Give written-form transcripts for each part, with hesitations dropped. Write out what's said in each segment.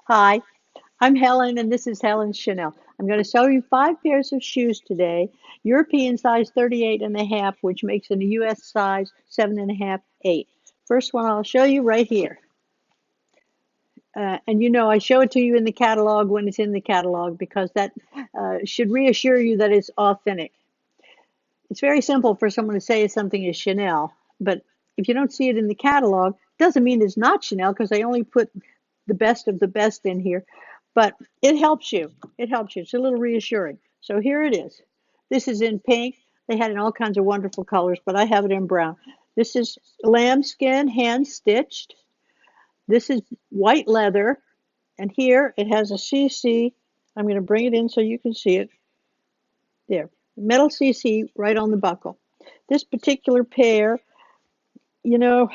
Hi, I'm Helen, and this is Helen Chanel. I'm going to show you 5 pairs of shoes today. European size 38 and a half, which makes it a US size 7 and a half, 8. First one I'll show you right here. And I show it to you in the catalog when it's in the catalog because that should reassure you that it's authentic. It's very simple for someone to say something is Chanel, but if you don't see it in the catalog, it doesn't mean it's not Chanel because they only put the best of the best in here. But it helps you. It helps you. It's a little reassuring. So here it is. This is in pink. They had in all kinds of wonderful colors, but I have it in brown. This is lambskin, hand stitched. This is white leather. And here it has a CC. I'm going to bring it in so you can see it. There, metal CC right on the buckle. This particular pair, you know,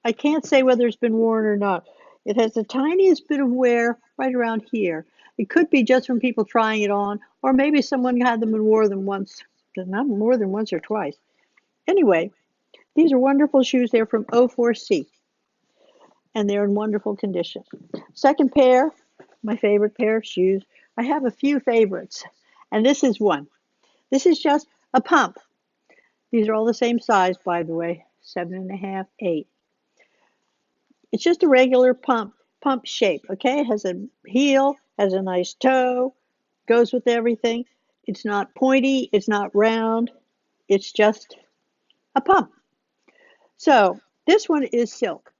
I can't say whether it's been worn or not. It has the tiniest bit of wear right around here. It could be just from people trying it on, or maybe someone had them and wore them once, not more than once or twice. Anyway, these are wonderful shoes. They're from O4C, and they're in wonderful condition. Second pair, my favorite pair of shoes. I have a few favorites, and this is one. This is just a pump. These are all the same size, by the way, 7 and a half, 8. It's just a regular pump shape, okay? It has a heel, has a nice toe, goes with everything. It's not pointy, it's not round, it's just a pump. So this one is silk.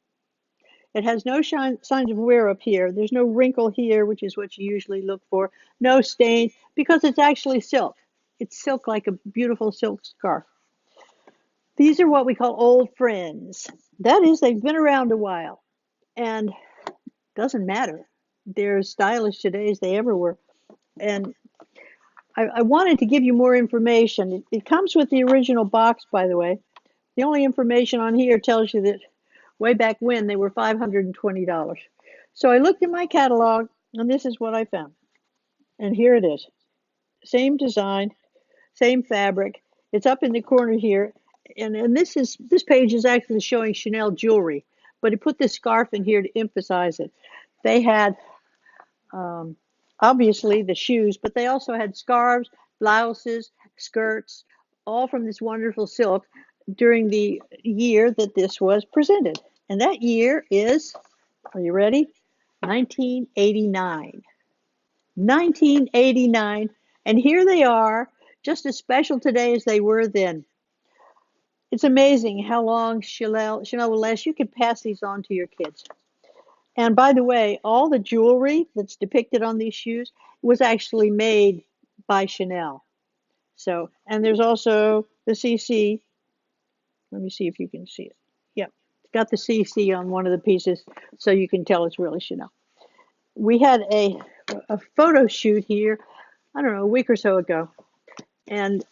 It has no signs of wear up here. There's no wrinkle here, which is what you usually look for. No stain, because it's actually silk. It's silk like a beautiful silk scarf. These are what we call old friends. That is, they've been around a while, and doesn't matter. They're as stylish today as they ever were. And I wanted to give you more information. It comes with the original box, by the way. The only information on here tells you that way back when they were $520. So I looked in my catalog, and this is what I found. And here it is. Same design, same fabric. It's up in the corner here. And this page is actually showing Chanel jewelry, but it put this scarf in here to emphasize it. They had um, obviously the shoes, but they also had scarves, blouses, skirts, all from this wonderful silk during the year that this was presented. And that year is, are you ready? 1989. 1989. And here they are, just as special today as they were then. It's amazing how long Chanel will last. You could pass these on to your kids. And by the way, all the jewelry that's depicted on these shoes was actually made by Chanel. So, and there's also the CC. Let me see if you can see it. Yep, it's got the CC on one of the pieces, so you can tell it's really Chanel. We had a photo shoot here, I don't know, a week or so ago, and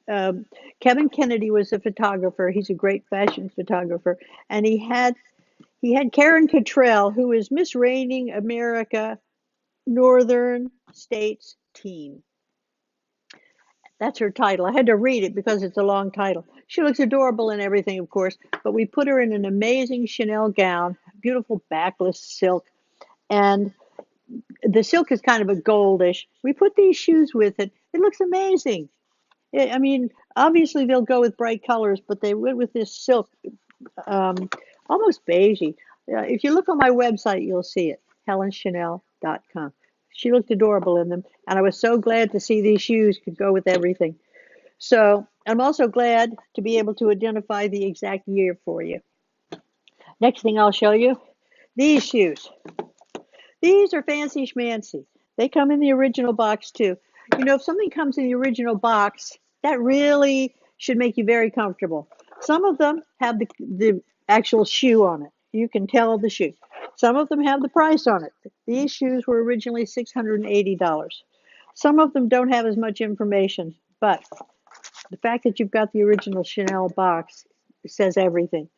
Kevin Kennedy was a photographer. He's a great fashion photographer, and he had Karen Cottrell, who is Miss Reigning America Northern States Team. That's her title. I had to read it because it's a long title. She looks adorable and everything, of course, but we put her in an amazing Chanel gown, beautiful backless silk, and the silk is kind of a goldish. We put these shoes with it. It looks amazing. I mean, obviously they'll go with bright colors, but they went with this silk, um, almost beigey. If you look on my website, you'll see it, HelenChanel.com. She looked adorable in them, and I was so glad to see these shoes could go with everything. So I'm also glad to be able to identify the exact year for you. Next thing I'll show you, these shoes. These are fancy schmancy. They come in the original box too. If something comes in the original box, that really should make you very comfortable. Some of them have the actual shoe on it. You can tell the shoe. Some of them have the price on it. These shoes were originally $680. Some of them don't have as much information, but the fact that you've got the original Chanel box says everything.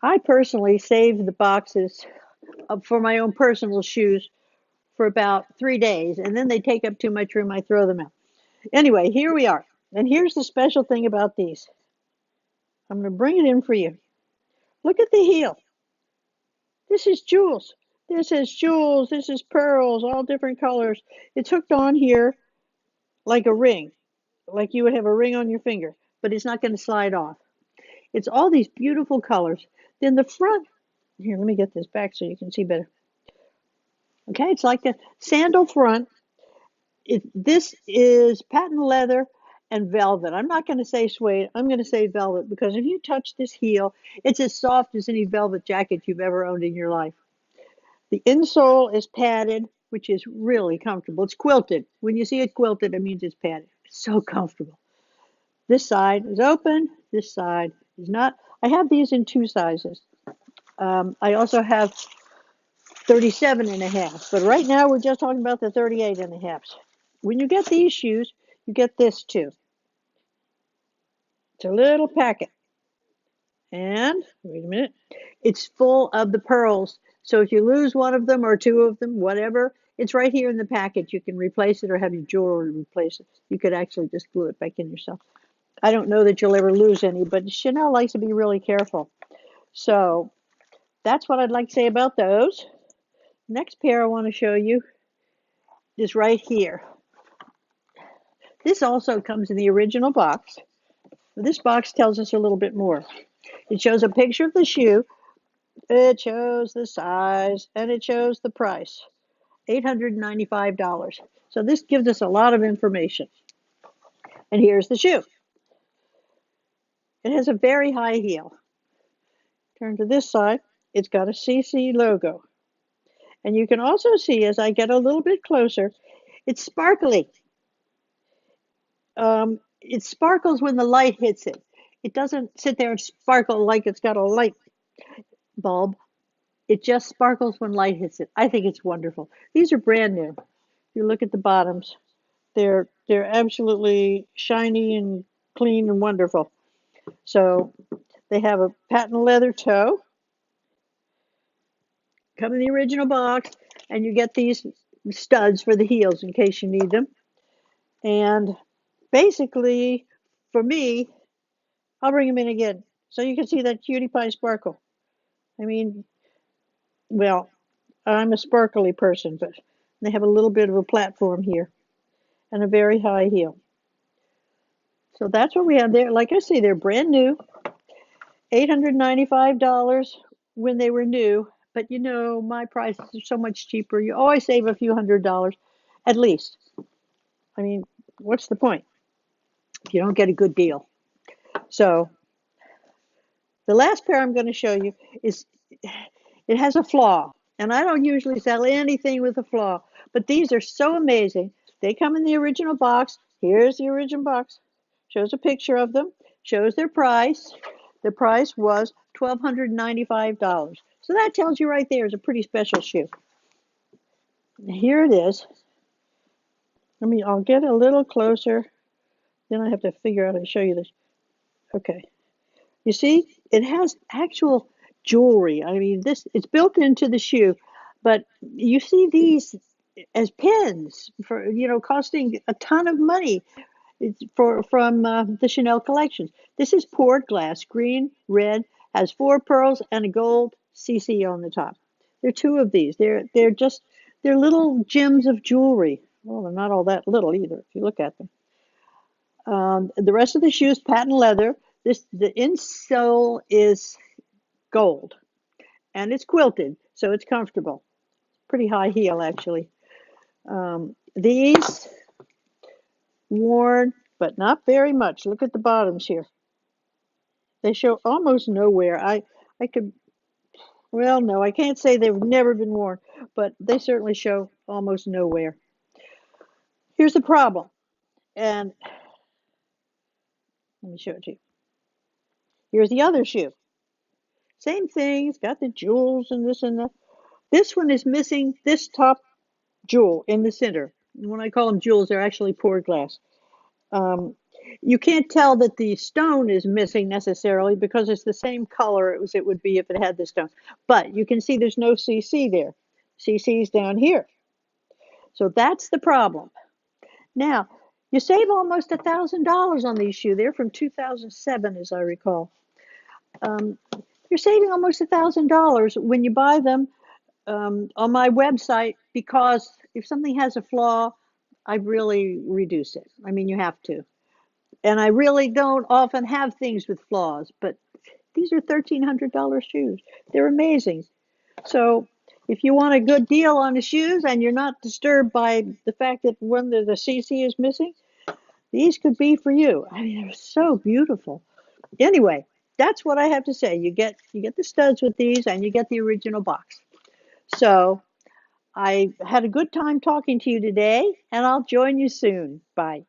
I personally saved the boxes for my own personal shoes for about 3 days, and then they take up too much room. I throw them out. Anyway, here we are. And here's the special thing about these. I'm going to bring it in for you. Look at the heel. This is jewels. This is jewels, this is pearls, all different colors. It's hooked on here like a ring, like you would have a ring on your finger, but it's not going to slide off. It's all these beautiful colors. Then the front, here, let me get this back so you can see better. Okay, it's like a sandal front. This is patent leather and velvet. I'm not going to say suede. I'm going to say velvet because if you touch this heel, it's as soft as any velvet jacket you've ever owned in your life. The insole is padded, which is really comfortable. It's quilted. When you see it quilted, it means it's padded. It's so comfortable. This side is open. This side is not. I have these in two sizes. I also have 37 and a half, but right now we're just talking about the 38 and a halves. When you get these shoes, you get this too. It's a little packet. And, wait a minute, it's full of the pearls. So if you lose one of them or two of them, whatever, it's right here in the package. You can replace it or have your jewelry replace it. You could actually just glue it back in yourself. I don't know that you'll ever lose any, but Chanel likes to be really careful. So that's what I'd like to say about those. Next pair I want to show you is right here. This also comes in the original box. This box tells us a little bit more. It shows a picture of the shoe, it shows the size, and it shows the price, $895. So this gives us a lot of information. And here's the shoe. It has a very high heel. Turn to this side, it's got a CC logo. And you can also see as I get a little bit closer, it's sparkly. It sparkles when the light hits it. It doesn't sit there and sparkle like it's got a light bulb. It just sparkles when light hits it. I think it's wonderful. These are brand new. If you look at the bottoms, they're absolutely shiny and clean and wonderful. So they have a patent leather toe, come in the original box, and you get these studs for the heels in case you need them. And basically, for me, I'll bring them in again so you can see that cutie pie sparkle. I mean, well, I'm a sparkly person, but they have a little bit of a platform here and a very high heel. So that's what we have there. Like I say, they're brand new, $895 when they were new. But you know, my prices are so much cheaper. You always save a few $100 at least. I mean, what's the point if you don't get a good deal? So the last pair I'm going to show you is, it has a flaw. And I don't usually sell anything with a flaw, but these are so amazing. They come in the original box. Here's the original box. Shows a picture of them, shows their price. The price was $1,295. So that tells you right there is a pretty special shoe. Here it is. I'll get a little closer. Then I have to figure out how to show you this. Okay. You see, it has actual jewelry. I mean, it's built into the shoe, but you see these as pins for, costing a ton of money. It's from the Chanel collections. This is poured glass, green, red, has 4 pearls and a gold CC on the top. There are 2 of these. They're little gems of jewelry. Well, they're not all that little either if you look at them. The rest of the shoe is patent leather. The insole is gold, and it's quilted, so it's comfortable. Pretty high heel, actually. These worn, but not very much. Look at the bottoms here. They show almost nowhere. I could, well, no, I can't say they've never been worn, but they certainly show almost nowhere. Here's the problem, and let me show it to you. Here's the other shoe. Same thing. It's got the jewels and this and that. This one is missing this top jewel in the center. When I call them jewels, they're actually poured glass. You can't tell that the stone is missing necessarily because it's the same color as it would be if it had the stone. But you can see there's no CC there. CC's down here. So that's the problem. Now, you save almost $1,000 on these shoes. They're from 2007, as I recall. You're saving almost $1,000 when you buy them on my website because if something has a flaw, I really reduce it. I mean, you have to. And I really don't often have things with flaws, but these are $1,300 shoes. They're amazing. So if you want a good deal on the shoes and you're not disturbed by the fact that one of the CC is missing, these could be for you. I mean, they're so beautiful. Anyway, that's what I have to say. You get the studs with these and you get the original box. So I had a good time talking to you today, and I'll join you soon. Bye.